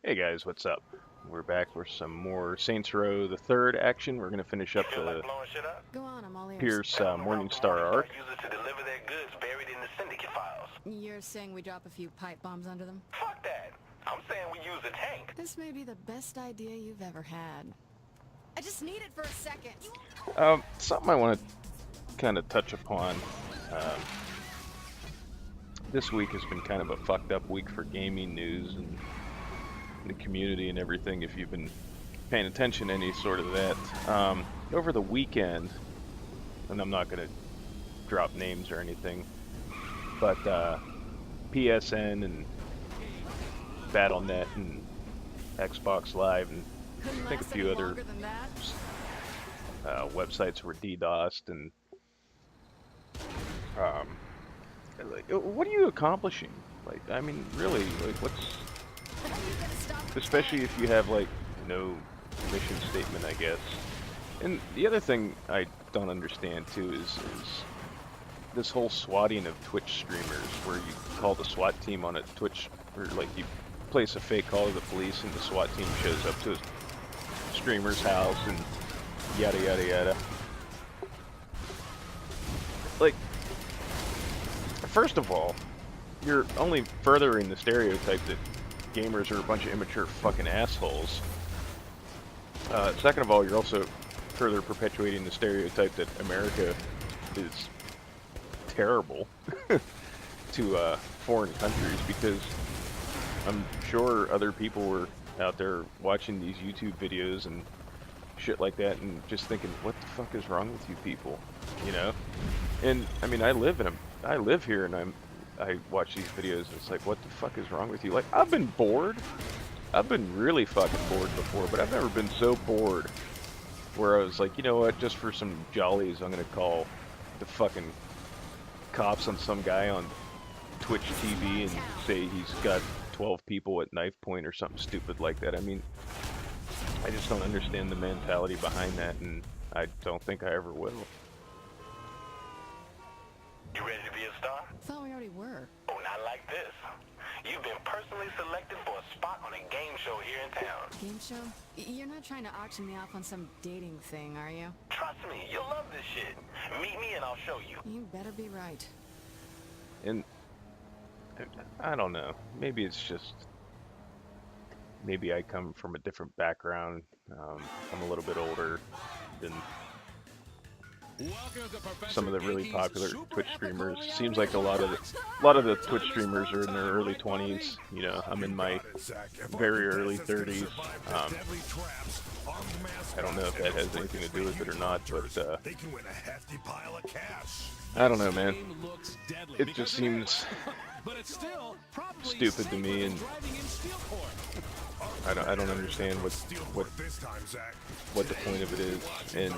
Hey guys, what's up? We're back with some more Saints Row the third action. We're gonna finish You up feel like the blowing shit up? Go on, I'm all ears. Pierce Tell them the route the Morningstar Morningstar arc. uses to deliver their goods buried in the syndicate files. You're saying we drop a few pipe bombs under them? Fuck that. I'm saying we use a tank. This may be the best idea you've ever had. I just need it for a second. Something I want to kind of touch upon. Um, this week has been kind of a fucked up week for gaming news and the community and everything. If you've been paying attention to any sort of that, over the weekend, and I'm not gonna drop names or anything, but PSN and BattleNet and Xbox Live and Couldn't I think a last few any other longer than that. websites were DDoSed. And um, like, what are you accomplishing? Like, I mean, really, like, what's, How are you gonna stop the especially tank? if you have like no mission statement, I guess. And the other thing I don't understand too is this whole swatting of Twitch streamers, where you call the SWAT team on a Twitch, or like you place a fake call to the police and the SWAT team shows up to a streamer's house and yada yada yada. Like, first of all, you're only furthering the stereotype that gamers are a bunch of immature fucking assholes. Second of all, you're also further perpetuating the stereotype that America is terrible to foreign countries, because I'm sure other people were out there watching these YouTube videos and shit like that and just thinking, what the fuck is wrong with you people, you know? And I mean, I live here, and I watch these videos and it's like, what the fuck is wrong with you? Like, I've been bored. I've been really fucking bored before, but I've never been so bored where I was like, you know what, just for some jollies, I'm gonna call the fucking cops on some guy on Twitch TV and say he's got 12 people at knife point or something stupid like that. I mean, I just don't understand the mentality behind that, and I don't think I ever will. You ready to be a star? Thought we already were. Oh, not like this. You've been personally selected for a spot on a game show here in town. Game show? You're not trying to auction me off on some dating thing, are you? Trust me, you'll love this shit. Meet me and I'll show you. You better be right. And I don't know. Maybe it's just, maybe I come from a different background. I'm a little bit older than some of the really popular Twitch streamers. Seems like a lot of the Twitch streamers are in their early 20s. You know, I'm in my very early 30s. I don't know if that has anything to do with it or not, but I don't know, man. It just seems stupid to me, and I don't understand what the point of it is. And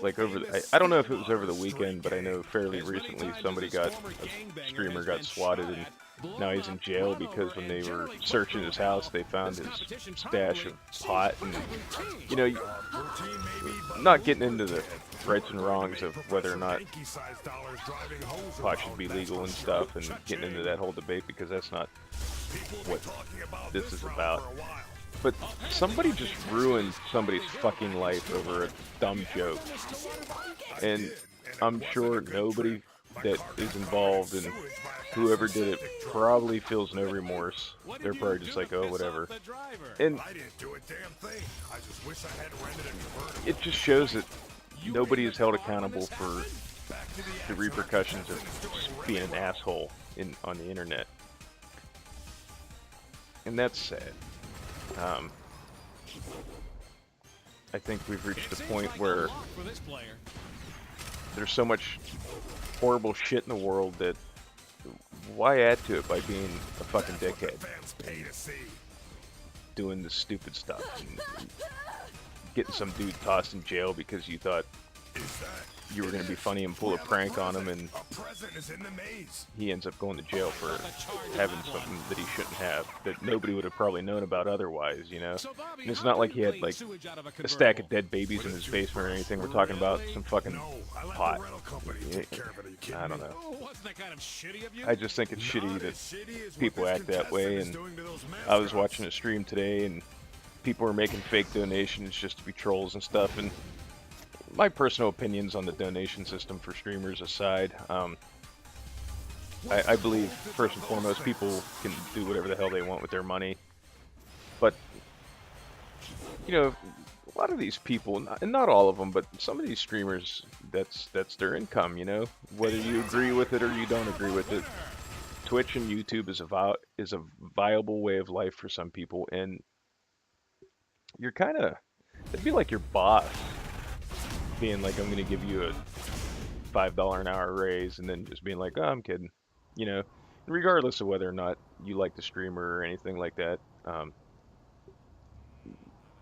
like I don't know if it was over the weekend, but I know fairly recently a streamer got swatted, and now he's in jail because when they were searching his house, they found his stash of pot. And you know, not getting into the rights and wrongs of whether or not pot should be legal and stuff, and getting into that whole debate, because that's not what this is about. But somebody just ruined somebody's fucking life over a dumb joke. And I'm sure nobody that is involved and whoever did it probably feels no remorse. They're probably just like, oh, whatever. And it just shows that nobody is held accountable for the repercussions of being an asshole on the internet. And that's sad. I think we've reached a point where there's so much horrible shit in the world that why add to it by being a fucking dickhead and doing this stupid stuff and getting some dude tossed in jail because you thought you were going to be funny and pull a prank on him, and A present is in the maze. he ends up going to jail for having something that he shouldn't have, that nobody would have probably known about otherwise, you know? And it's not like he had, like, a stack of dead babies in his basement or anything. We're talking about some fucking No, I let pot. the rental company take care of it. Are you kidding I don't me? know. Oh, wasn't that kind of shitty of you? I just think it's shitty Not that as shitty as what people this act that way, contestant is and doing to those I was mascots. watching a stream today, and people were making fake donations just to be trolls and stuff, and my personal opinions on the donation system for streamers aside, I believe, first and foremost, people can do whatever the hell they want with their money, but, you know, a lot of these people, and not all of them, but some of these streamers, that's their income, you know, whether you agree with it or you don't agree with it. Twitch and YouTube is a viable way of life for some people, and you're kind of, it'd be like your boss being like, I'm going to give you a $5 an hour raise, and then just being like, oh, I'm kidding, you know, regardless of whether or not you like the streamer or anything like that.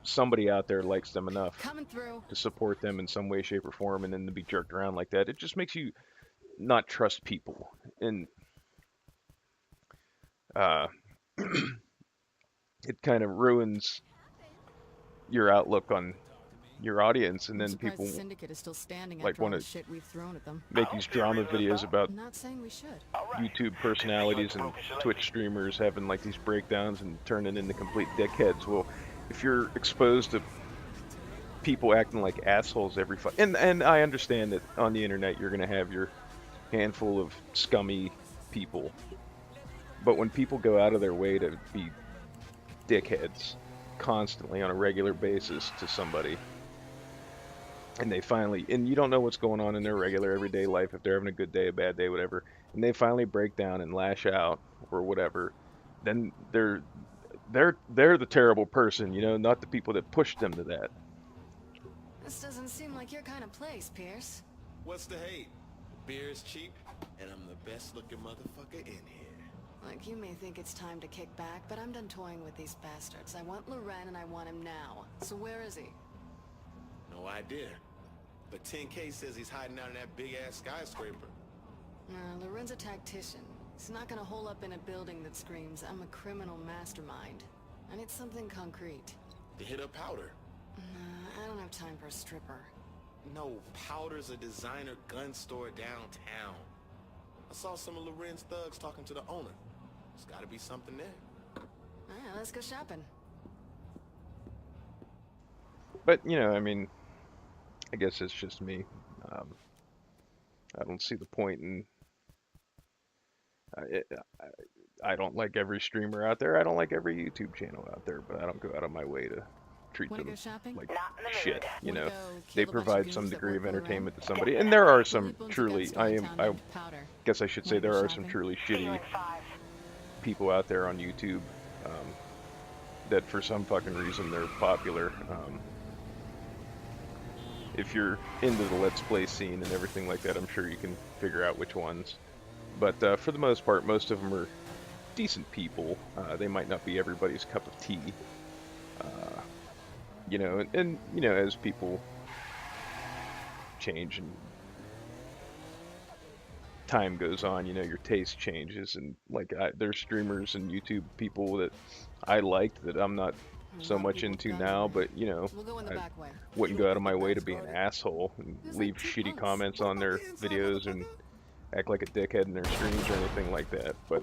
Somebody out there likes them enough Coming through. to support them in some way, shape, or form, and then to be jerked around like that, it just makes you not trust people, and it kind of ruins your outlook on your audience, and I'm then surprised people the syndicate is still standing like after all wanna the shit we've thrown at them. make these drama videos about I'm not saying we should. YouTube personalities and Twitch streamers having like these breakdowns and turning into complete dickheads. Well, if you're exposed to people acting like assholes every and I understand that on the internet you're gonna have your handful of scummy people, but when people go out of their way to be dickheads constantly on a regular basis to somebody, and they finally, and you don't know what's going on in their regular everyday life, if they're having a good day, a bad day, whatever, and they finally break down and lash out or whatever, then they're the terrible person, you know, not the people that pushed them to that. This doesn't seem like your kind of place, Pierce. What's the hate? Beer is cheap, and I'm the best looking motherfucker in here. Like, you may think it's time to kick back, but I'm done toying with these bastards. I want Loren and I want him now. So where is he? No idea. But 10K says he's hiding out in that big ass skyscraper. Loren's a tactician. He's not gonna hole up in a building that screams, I'm a criminal mastermind. I need something concrete. To hit up Powder. I don't have time for a stripper. No, Powder's a designer gun store downtown. I saw some of Loren's thugs talking to the owner. There's gotta be something there. Alright, let's go shopping. But, you know, I mean, I guess it's just me. I don't see the point in... I don't like every streamer out there. I don't like every YouTube channel out there, but I don't go out of my way to treat Wanna them go shopping? like Not in the shit, mood. you Wanna know. go They kill a bunch of provide some goons that degree of work for entertainment to Loren? somebody, and there are some People truly, against downtown I named Powder. guess I should say Wanna go there are some shopping? truly See you shitty in 5. people out there on YouTube that for some fucking reason they're popular. If you're into the Let's Play scene and everything like that, I'm sure you can figure out which ones. But for the most part, most of them are decent people. They might not be everybody's cup of tea. You know, and you know, as people change and time goes on, you know, your taste changes, and like there's streamers and YouTube people that I liked that I'm not so much into now, but you know, We'll go in the I back way. wouldn't go out of my way to be an asshole and leave shitty comments on their videos and act like a dickhead in their streams or anything like that. But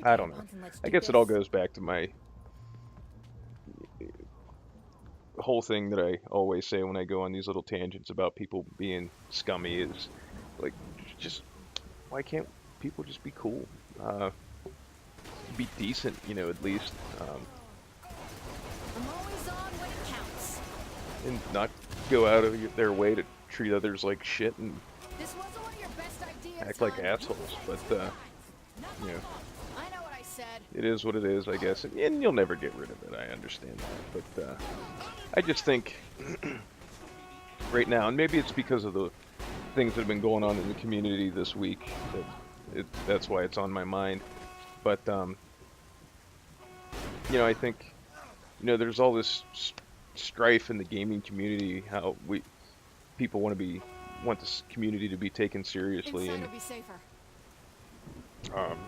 I don't know. I guess it all goes back to my whole thing that I always say when I go on these little tangents about people being scummy is like, just why can't people just be cool? Be decent, you know, at least. I'm always on when it counts. And not go out of their way to treat others like shit and This wasn't one of your best ideas. act like hon. assholes. But, you know, I know what I said. it is what it is, I guess. And you'll never get rid of it, I understand that. But I just think right now, and maybe it's because of the things that have been going on in the community this week, that's why it's on my mind. But, you know, I think, you know, there's all this strife in the gaming community, how people want this community to be taken seriously, Inside and will be safer. um,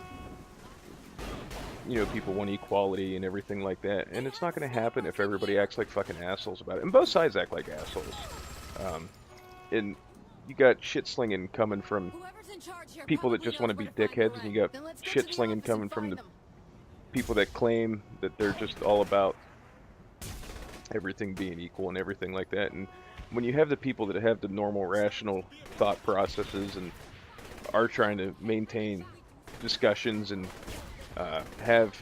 you know, people want equality and everything like that. And it's not going to happen if everybody acts like fucking assholes about it. And both sides act like assholes. And you got shit slinging coming from Whoever's in charge here people that probably just want to knows be where find dickheads, the and you got Then let's get to shit the slinging office coming and from find the them. people that claim that they're just all about everything being equal and everything like that. And when you have the people that have the normal rational thought processes and are trying to maintain discussions and have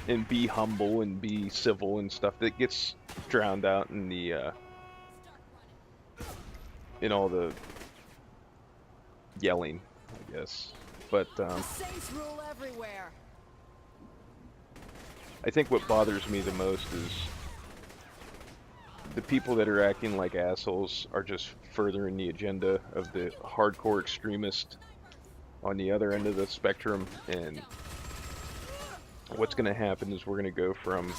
and be humble and be civil and stuff, that gets drowned out in the in all the yelling, I guess. But The Saints rule everywhere. I think what bothers me the most is the people that are acting like assholes are just furthering the agenda of the hardcore extremist on the other end of the spectrum. And what's going to happen is we're going to go from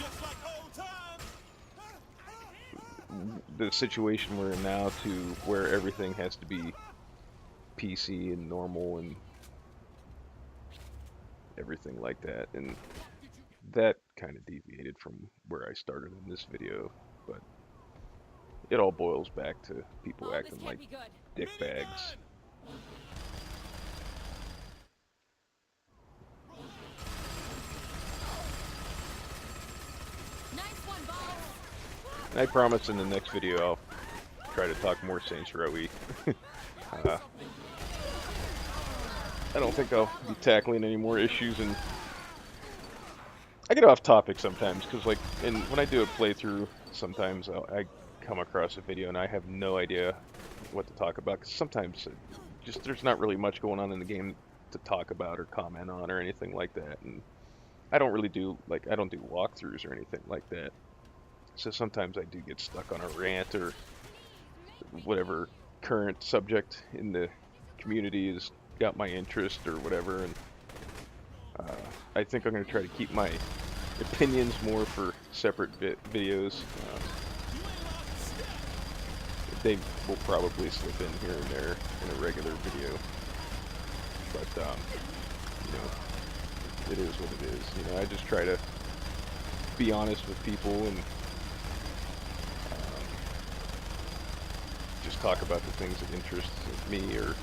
the situation we're in now to where everything has to be PC and normal and everything like that. And that kind of deviated from where I started in this video, but it all boils back to people acting like dickbags. Nice one, boss. And I promise in the next video I'll try to talk more SaintsRow-y. I don't think I'll be tackling any more issues, and I get off topic sometimes, because like, when I do a playthrough, sometimes I come across a video and I have no idea what to talk about, because sometimes just there's not really much going on in the game to talk about or comment on or anything like that, and I don't really do, like, I don't do walkthroughs or anything like that, so sometimes I do get stuck on a rant or whatever current subject in the community has got my interest or whatever, and I think I'm going to try to keep my opinions more for separate videos. They will probably slip in here and there in a regular video, but you know, it is what it is. You know, I just try to be honest with people and just talk about the things that interest me or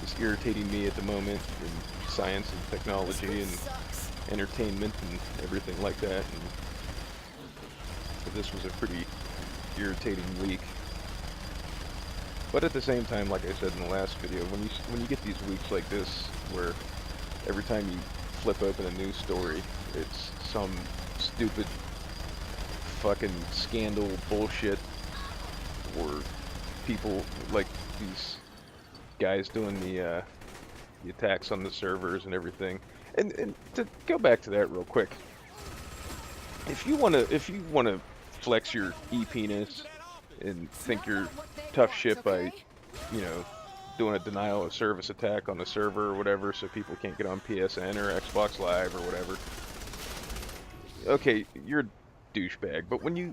is irritating me at the moment in science and technology and entertainment and everything like that. And so this was a pretty irritating week. But at the same time, like I said in the last video, when you get these weeks like this, where every time you flip open a news story, it's some stupid fucking scandal bullshit, or people like these guys doing the attacks on the servers and everything. And to go back to that real quick, if you wanna flex your e-penis and think you're tough shit by, you know, doing a denial of service attack on the server or whatever, so people can't get on PSN or Xbox Live or whatever, okay, you're a douchebag. But when you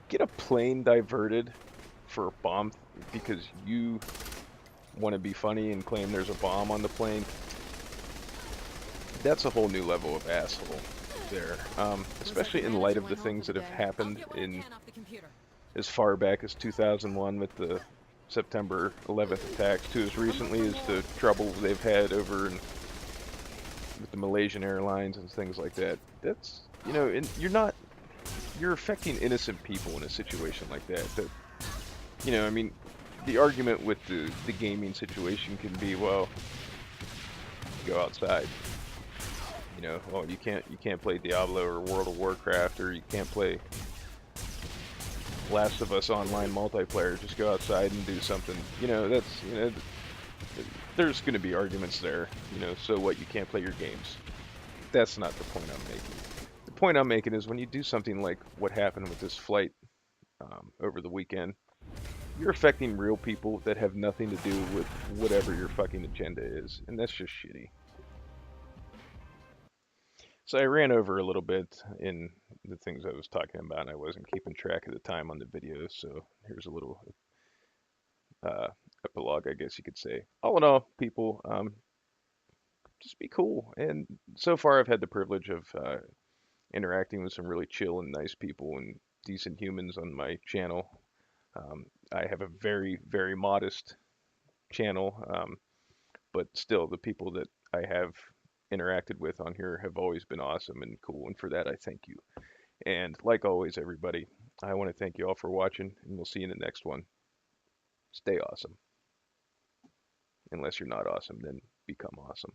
get a plane diverted for a bomb because you want to be funny and claim there's a bomb on the plane, that's a whole new level of asshole there, especially in light of the things that have happened in as far back as 2001 with the September 11th attacks, to as recently as the trouble they've had over with the Malaysian Airlines and things like that. That's, you know, and you're affecting innocent people in a situation like that. That, you know, I mean, the argument with the gaming situation can be, well, go outside. You know, well, you can't play Diablo or World of Warcraft, or you can't play Last of Us online multiplayer. Just go outside and do something. You know, that's, you know, there's going to be arguments there. You know, so what? You can't play your games. That's not the point I'm making. The point I'm making is when you do something like what happened with this flight over the weekend, you're affecting real people that have nothing to do with whatever your fucking agenda is, and that's just shitty. So I ran over a little bit in the things I was talking about, and I wasn't keeping track of the time on the video, so here's a little uh, epilogue, I guess you could say. All in all, people, just be cool. And so far, I've had the privilege of interacting with some really chill and nice people and decent humans on my channel. I have a very, very modest channel, but still, the people that I have interacted with on here have always been awesome and cool, and for that, I thank you. And like always, everybody, I want to thank you all for watching, and we'll see you in the next one. Stay awesome. Unless you're not awesome, then become awesome.